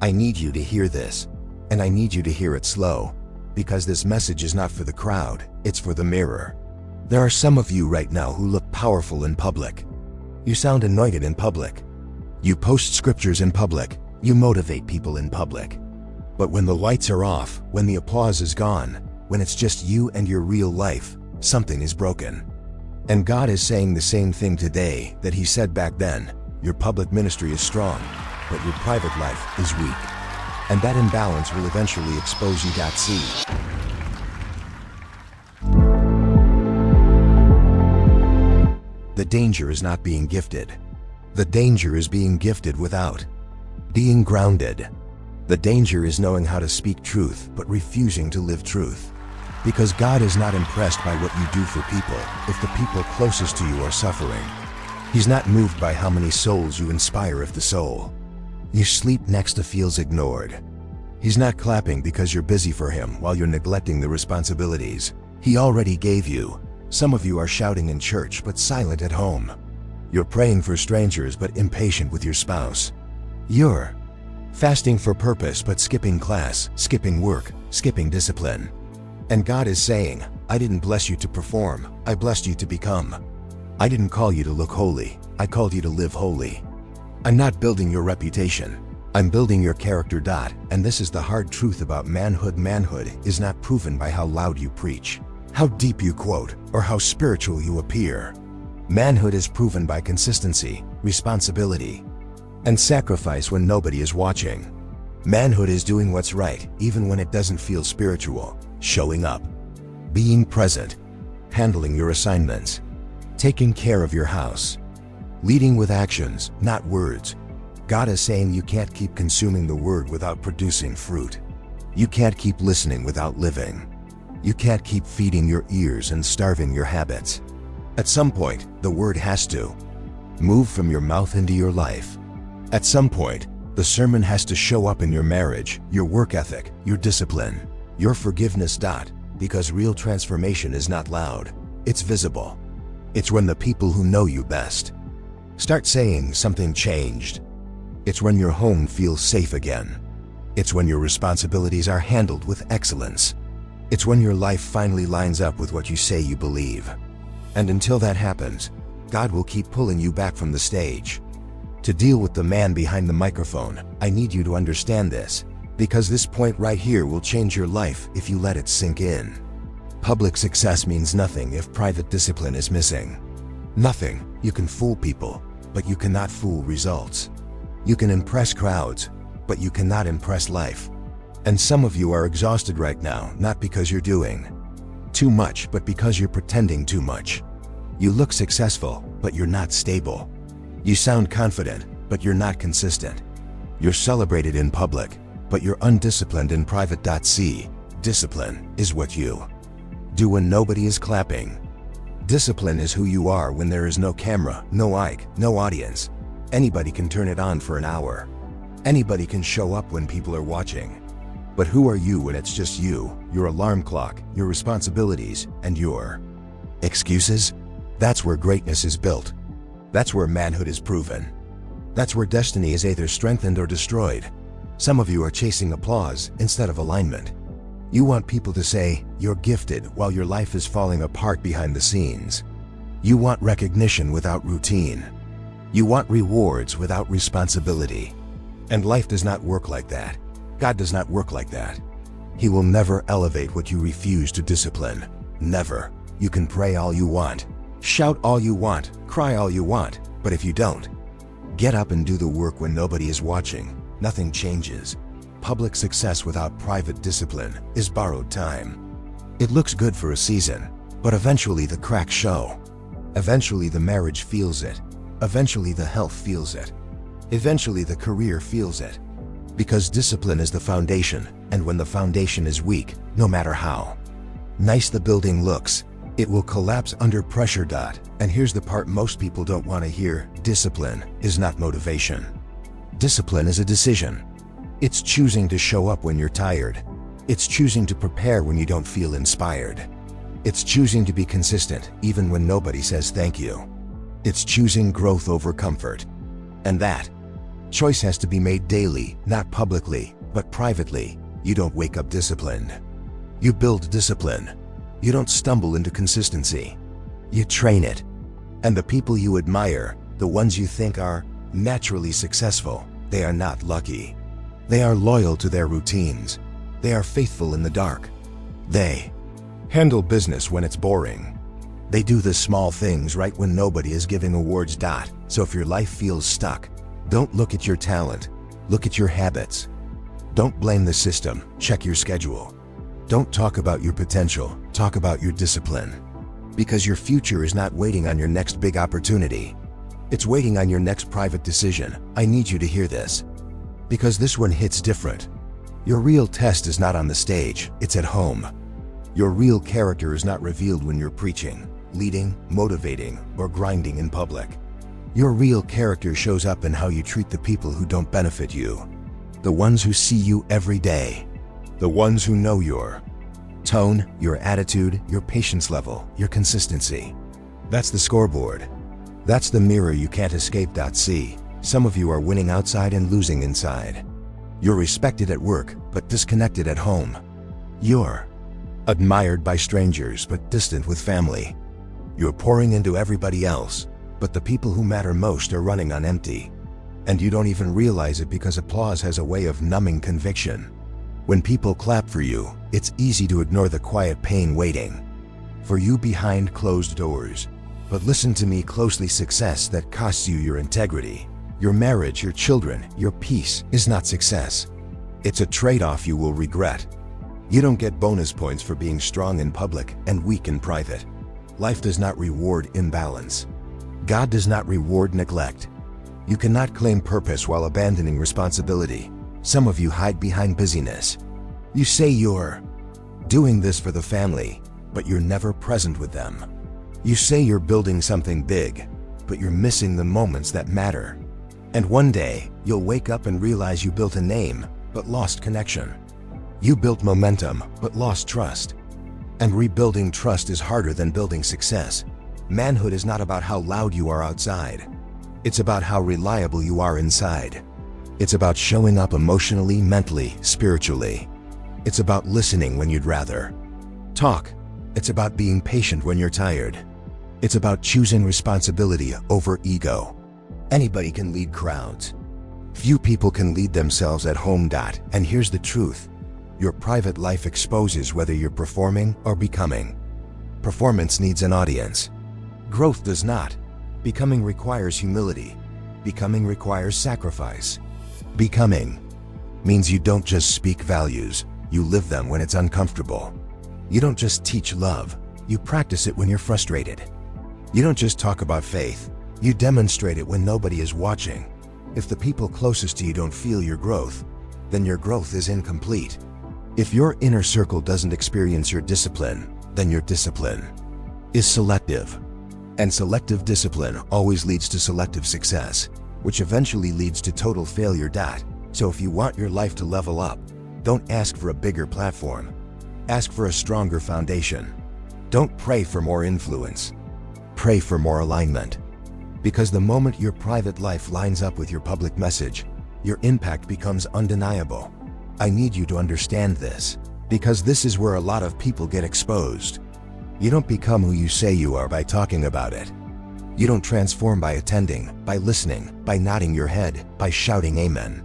I need you to hear this, and I need you to hear it slow, because this message is not for the crowd, it's for the mirror. There are some of you right now who look powerful in public. You sound anointed in public. You post scriptures in public. You motivate people in public. But when the lights are off, when the applause is gone, when it's just you and your real life, something is broken. And God is saying the same thing today that He said back then. Your public ministry is strong, but your private life is weak. And that imbalance will eventually expose you. See. The danger is not being gifted. The danger is being gifted without being grounded. The danger is knowing how to speak truth but refusing to live truth. Because God is not impressed by what you do for people if the people closest to you are suffering. He's not moved by how many souls you inspire if the soul you sleep next to feels ignored. He's not clapping because you're busy for Him while you're neglecting the responsibilities He already gave you. Some of you are shouting in church but silent at home. You're praying for strangers but impatient with your spouse. You're fasting for purpose but skipping class, skipping work, skipping discipline. And God is saying, I didn't bless you to perform, I blessed you to become. I didn't call you to look holy, I called you to live holy. I'm not building your reputation, I'm building your character. And this is the hard truth about manhood. Manhood is not proven by how loud you preach, how deep you quote, or how spiritual you appear. Manhood is proven by consistency, responsibility, and sacrifice when nobody is watching. Manhood is doing what's right even when it doesn't feel spiritual, showing up, being present, handling your assignments, taking care of your house, leading with actions, not words. God is saying you can't keep consuming the word without producing fruit. You can't keep listening without living. You can't keep feeding your ears and starving your habits. At some point, the word has to move from your mouth into your life. At some point, the sermon has to show up in your marriage, your work ethic, your discipline, your forgiveness. Because real transformation is not loud, it's visible. It's when the people who know you best start saying something changed. It's when your home feels safe again. It's when your responsibilities are handled with excellence. It's when your life finally lines up with what you say you believe. And until that happens, God will keep pulling you back from the stage. To deal with the man behind the microphone, I need you to understand this, because this point right here will change your life if you let it sink in. Public success means nothing if private discipline is missing. Nothing. You can fool people, but you cannot fool results. You can impress crowds, but you cannot impress life. And some of you are exhausted right now, not because you're doing too much, but because you're pretending too much. You look successful, but you're not stable. You sound confident, but you're not consistent. You're celebrated in public, but you're undisciplined in private. Discipline is what you do when nobody is clapping. Discipline is who you are when there is no camera, no mic, no audience. Anybody can turn it on for an hour. Anybody can show up when people are watching. But who are you when it's just you, your alarm clock, your responsibilities, and your excuses? That's where greatness is built. That's where manhood is proven. That's where destiny is either strengthened or destroyed. Some of you are chasing applause instead of alignment. You want people to say, you're gifted, while your life is falling apart behind the scenes. You want recognition without routine. You want rewards without responsibility. And life does not work like that. God does not work like that. He will never elevate what you refuse to discipline. Never. You can pray all you want, shout all you want, cry all you want, but if you don't get up and do the work when nobody is watching, nothing changes. Public success without private discipline is borrowed time. It looks good for a season, but eventually the cracks show. Eventually the marriage feels it. Eventually the health feels it. Eventually the career feels it. Because discipline is the foundation, and when the foundation is weak, no matter how nice the building looks, it will collapse under pressure. And here's the part most people don't want to hear: discipline is not motivation. Discipline is a decision. It's choosing to show up when you're tired. It's choosing to prepare when you don't feel inspired. It's choosing to be consistent even when nobody says thank you. It's choosing growth over comfort. And that Choice has to be made daily, not publicly, but privately. You don't wake up disciplined. You build discipline. You don't stumble into consistency. You train it. And the people you admire, the ones you think are naturally successful, they are not lucky. They are loyal to their routines. They are faithful in the dark. They handle business when it's boring. They do the small things right when nobody is giving awards. So if your life feels stuck, don't look at your talent, look at your habits. Don't blame the system, check your schedule. Don't talk about your potential, talk about your discipline. Because your future is not waiting on your next big opportunity. It's waiting on your next private decision. I need you to hear this. Because this one hits different. Your real test is not on the stage, it's at home. Your real character is not revealed when you're preaching, leading, motivating, or grinding in public. Your real character shows up in how you treat the people who don't benefit you. The ones who see you every day. The ones who know your tone, your attitude, your patience level, your consistency. That's the scoreboard. That's the mirror you can't escape. See, some of you are winning outside and losing inside. You're respected at work, but disconnected at home. You're admired by strangers, but distant with family. You're pouring into everybody else, but the people who matter most are running on empty. And you don't even realize it because applause has a way of numbing conviction. When people clap for you, it's easy to ignore the quiet pain waiting for you behind closed doors. But listen to me closely, success that costs you your integrity, your marriage, your children, your peace is not success. It's a trade-off you will regret. You don't get bonus points for being strong in public and weak in private. Life does not reward imbalance. God does not reward neglect. You cannot claim purpose while abandoning responsibility. Some of you hide behind busyness. You say you're doing this for the family, but you're never present with them. You say you're building something big, but you're missing the moments that matter. And one day, you'll wake up and realize you built a name, but lost connection. You built momentum, but lost trust. And rebuilding trust is harder than building success. Manhood is not about how loud you are outside. It's about how reliable you are inside. It's about showing up emotionally, mentally, spiritually. It's about listening when you'd rather talk. It's about being patient when you're tired. It's about choosing responsibility over ego. Anybody can lead crowds. Few people can lead themselves at home. And here's the truth. Your private life exposes whether you're performing or becoming. Performance needs an audience. Growth does not. Becoming requires humility. Becoming requires sacrifice. Becoming means you don't just speak values, you live them when it's uncomfortable. You don't just teach love, you practice it when you're frustrated. You don't just talk about faith, you demonstrate it when nobody is watching. If the people closest to you don't feel your growth, then your growth is incomplete. If your inner circle doesn't experience your discipline, then your discipline is selective. And selective discipline always leads to selective success, which eventually leads to total failure. So if you want your life to level up, don't ask for a bigger platform. Ask for a stronger foundation. Don't pray for more influence. Pray for more alignment. Because the moment your private life lines up with your public message, your impact becomes undeniable. I need you to understand this, because this is where a lot of people get exposed. You don't become who you say you are by talking about it. You don't transform by attending, by listening, by nodding your head, by shouting amen.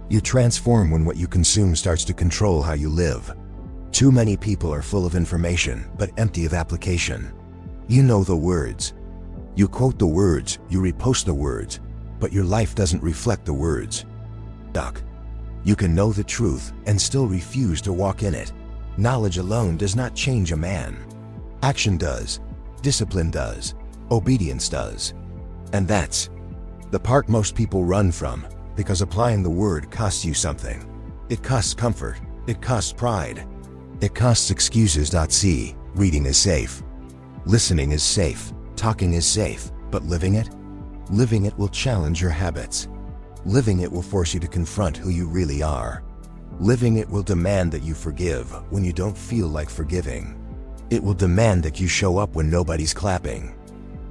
You transform when what you consume starts to control how you live. Too many people are full of information, but empty of application. You know the words. You quote the words, you repost the words, but your life doesn't reflect the words. You can know the truth and still refuse to walk in it. Knowledge alone does not change a man. Action does. Discipline does. Obedience does. And that's the part most people run from, because applying the word costs you something. It costs comfort. It costs pride. It costs excuses. See, reading is safe. Listening is safe. Talking is safe. But living it? Living it will challenge your habits. Living it will force you to confront who you really are. Living it will demand that you forgive when you don't feel like forgiving. It will demand that you show up when nobody's clapping.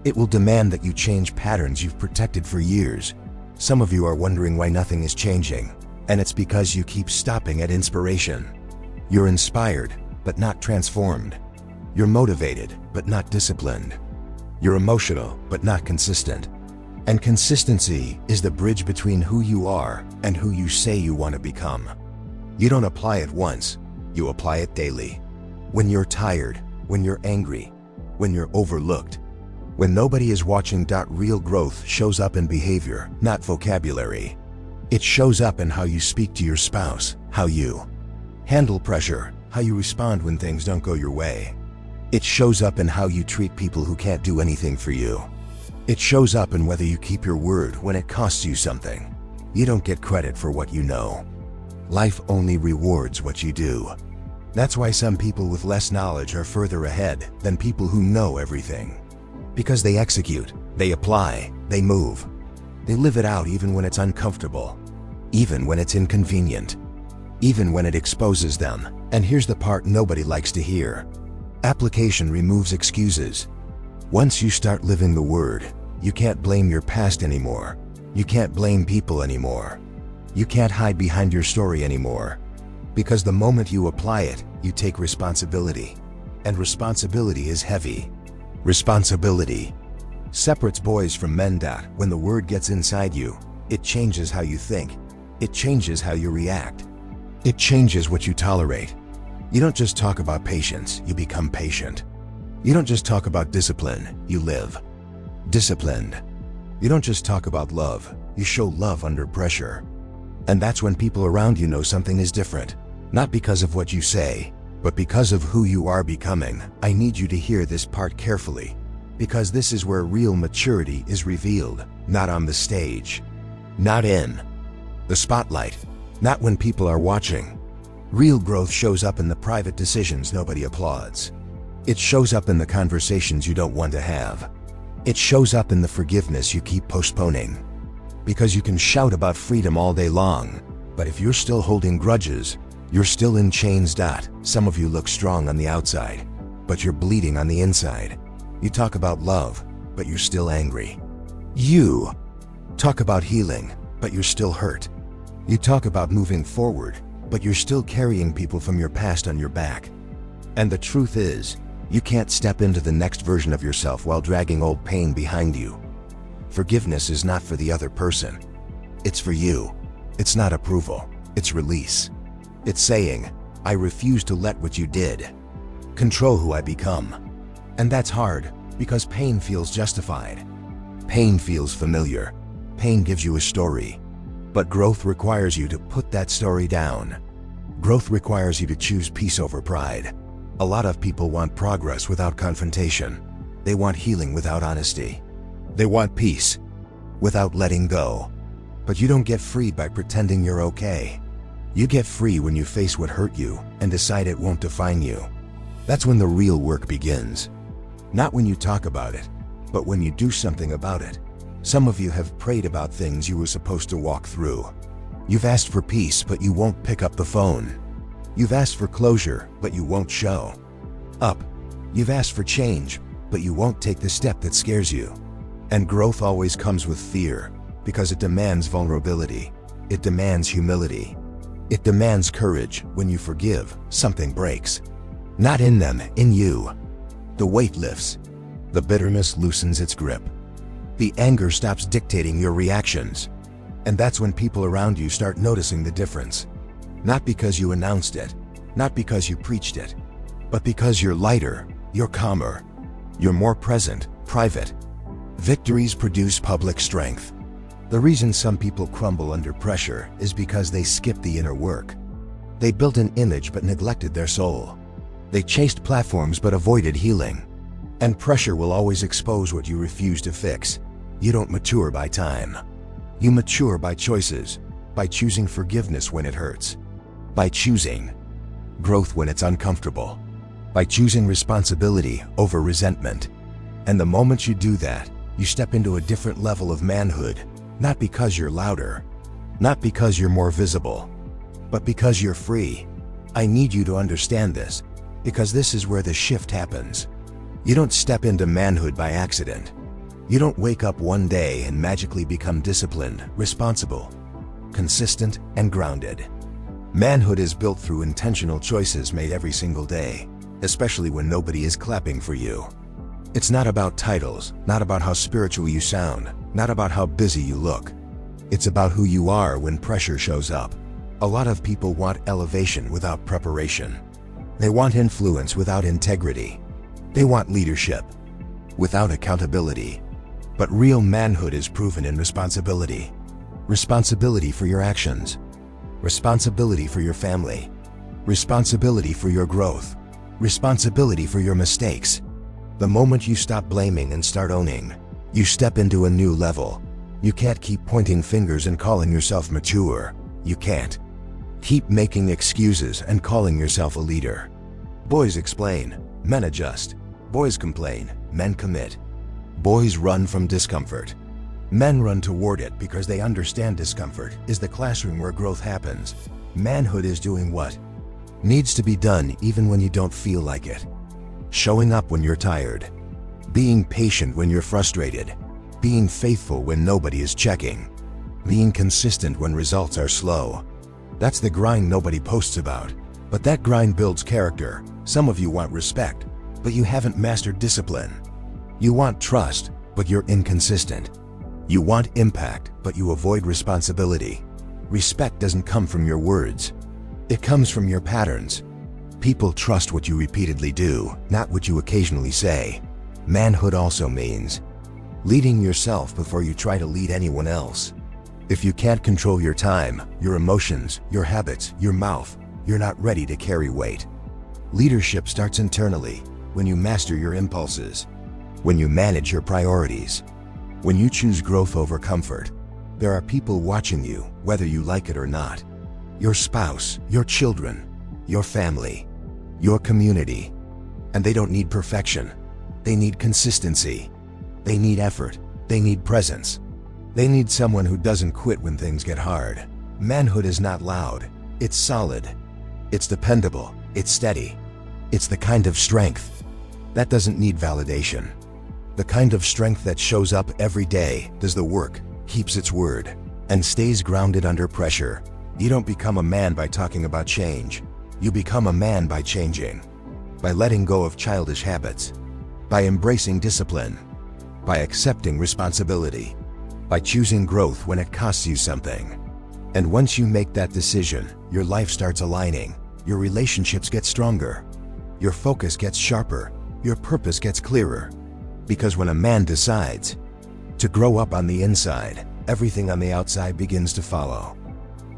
It will demand that you change patterns you've protected for years. Some of you are wondering why nothing is changing, and it's because you keep stopping at inspiration. You're inspired, but not transformed. You're motivated, but not disciplined. You're emotional, but not consistent. And consistency is the bridge between who you are and who you say you want to become. You don't apply it once, you apply it daily. When you're tired, when you're angry, when you're overlooked, when nobody is watching. Real growth shows up in behavior, not vocabulary. It shows up in how you speak to your spouse, how you handle pressure, how you respond when things don't go your way. It shows up in how you treat people who can't do anything for you. It shows up in whether you keep your word when it costs you something. You don't get credit for what you know. Life only rewards what you do. That's why some people with less knowledge are further ahead than people who know everything. Because they execute, they apply, they move. They live it out even when it's uncomfortable, even when it's inconvenient, even when it exposes them. And here's the part nobody likes to hear. Application removes excuses. Once you start living the word, you can't blame your past anymore. You can't blame people anymore. You can't hide behind your story anymore. Because the moment you apply it, you take responsibility. And responsibility is heavy. Responsibility separates boys from men. When the word gets inside you, it changes how you think. It changes how you react. It changes what you tolerate. You don't just talk about patience, you become patient. You don't just talk about discipline, you live disciplined. You don't just talk about love, you show love under pressure. And that's when people around you know something is different. Not because of what you say, but because of who you are becoming. I need you to hear this part carefully, because this is where real maturity is revealed, not on the stage, not in the spotlight, not when people are watching. Real growth shows up in the private decisions nobody applauds. It shows up in the conversations you don't want to have. It shows up in the forgiveness you keep postponing. Because you can shout about freedom all day long, but if you're still holding grudges, you're still in chains. Some of you look strong on the outside, but you're bleeding on the inside. You talk about love, but you're still angry. You talk about healing, but you're still hurt. You talk about moving forward, but you're still carrying people from your past on your back. And the truth is, you can't step into the next version of yourself while dragging old pain behind you. Forgiveness is not for the other person. It's for you. It's not approval. It's release. It's saying, I refuse to let what you did control who I become. And that's hard, because pain feels justified. Pain feels familiar. Pain gives you a story. But growth requires you to put that story down. Growth requires you to choose peace over pride. A lot of people want progress without confrontation. They want healing without honesty. They want peace without letting go. But you don't get free by pretending you're okay. You get free when you face what hurt you and decide it won't define you. That's when the real work begins. Not when you talk about it, but when you do something about it. Some of you have prayed about things you were supposed to walk through. You've asked for peace, but you won't pick up the phone. You've asked for closure, but you won't show up. You've asked for change, but you won't take the step that scares you. And growth always comes with fear, because it demands vulnerability. It demands humility. It demands courage. When you forgive, something breaks. Not in them, in you. The weight lifts. The bitterness loosens its grip. The anger stops dictating your reactions. And that's when people around you start noticing the difference. Not because you announced it, not because you preached it, but because you're lighter, you're calmer, you're more present, private. Victories produce public strength. The reason some people crumble under pressure is because they skipped the inner work. They built an image but neglected their soul. They chased platforms but avoided healing. And pressure will always expose what you refuse to fix. You don't mature by time. You mature by choices, by choosing forgiveness when it hurts, by choosing growth when it's uncomfortable, by choosing responsibility over resentment. And the moment you do that, you step into a different level of manhood, not because you're louder, not because you're more visible, but because you're free. I need you to understand this, because this is where the shift happens. You don't step into manhood by accident. You don't wake up one day and magically become disciplined, responsible, consistent, and grounded. Manhood is built through intentional choices made every single day, especially when nobody is clapping for you. It's not about titles, not about how spiritual you sound, not about how busy you look. It's about who you are when pressure shows up. A lot of people want elevation without preparation. They want influence without integrity. They want leadership without accountability. But real manhood is proven in responsibility. Responsibility for your actions. Responsibility for your family. Responsibility for your growth. Responsibility for your mistakes. The moment you stop blaming and start owning, you step into a new level. You can't keep pointing fingers and calling yourself mature. You can't keep making excuses and calling yourself a leader. Boys explain, men adjust. Boys complain, men commit. Boys run from discomfort. Men run toward it because they understand discomfort is the classroom where growth happens. Manhood is doing what needs to be done even when you don't feel like it. Showing up when you're tired. Being patient when you're frustrated. Being faithful when nobody is checking. Being consistent when results are slow. That's the grind nobody posts about. But that grind builds character. Some of you want respect, but you haven't mastered discipline. You want trust, but you're inconsistent. You want impact, but you avoid responsibility. Respect doesn't come from your words. It comes from your patterns. People trust what you repeatedly do, not what you occasionally say. Manhood also means leading yourself before you try to lead anyone else. If you can't control your time, your emotions, your habits, your mouth, you're not ready to carry weight. Leadership starts internally, when you master your impulses, when you manage your priorities, when you choose growth over comfort. There are people watching you, whether you like it or not. Your spouse, your children, your family, your community. And they don't need perfection. They need consistency. They need effort. They need presence. They need someone who doesn't quit when things get hard. Manhood is not loud. It's solid. It's dependable. It's steady. It's the kind of strength that doesn't need validation. The kind of strength that shows up every day, does the work, keeps its word, and stays grounded under pressure. You don't become a man by talking about change. You become a man by changing. By letting go of childish habits. By embracing discipline. By accepting responsibility. By choosing growth when it costs you something. And once you make that decision, your life starts aligning. Your relationships get stronger. Your focus gets sharper. Your purpose gets clearer. Because when a man decides to grow up on the inside, everything on the outside begins to follow.